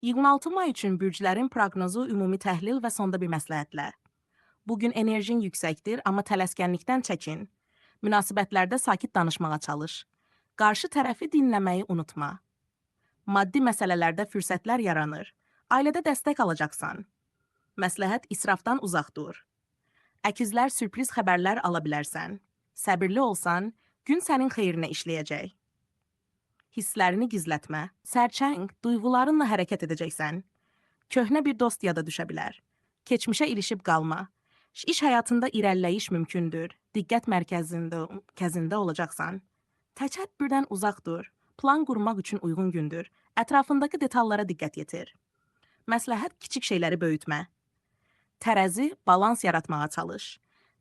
26 may üçün bürclərin proqnozu ümumi təhlil və sonda bir məsləhətlə. Bugün enerjin yüksəkdir, amma tələskənlikdən çəkin. Münasibətlərdə sakit danışmağa çalış. Qarşı tərəfi dinləməyi unutma. Maddi məsələlərdə fürsətlər yaranır. Ailədə dəstək alacaqsan. Məsləhət israfdan uzaq dur. Əkizlər sürpriz xəbərlər ala bilərsən. Səbirli olsan, gün sənin xeyrinə işləyəcək. Hisslərini gizlətmə. Sərçəng, duyğularınla hərəkət edəcəksən. Köhnə bir dost yada düşə bilər. Keçmişə ilişib qalma. İş həyatında irəliləyiş mümkündür. Diqqət mərkəzində olacaqsan. Təkəbbürdən uzaq dur. Plan qurmaq üçün uyğun gündür. Ətrafındakı detallara diqqət yetir. Məsləhət kiçik şeyləri böyütmə. Tərəzi, balans yaratmağa çalış.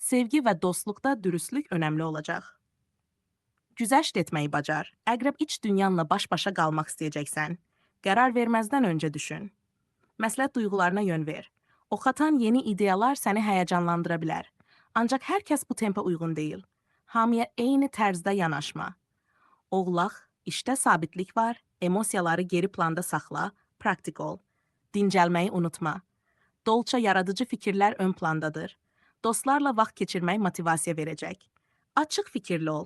Sevgi və dostluqda dürüstlük önəmli olacaq. Güzəşt etməyi bacar. Əqrəb iç dünyanla baş-başa qalmaq istəyəcəksən. Qərar verməzdən öncə düşün. Məsləhət duyğularına yön ver. Oxatan yeni ideyalar səni həyəcanlandıra bilər. Ancaq hər kəs bu tempə uyğun deyil. Hamıya eyni tərzdə yanaşma. Oğlaq, işdə sabitlik var, emosiyaları geri planda saxla, praktik ol. Dincəlməyi unutma. Dolça yaradıcı fikirlər ön plandadır. Dostlarla vaxt keçirmək motivasiya verəcək. Açıq fikirli ol.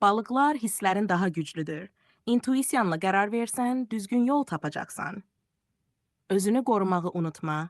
Balıqlar hisslərin daha güclüdür. İntuisiyanla qərar versən, düzgün yol tapacaqsan. Özünü qorumağı unutma.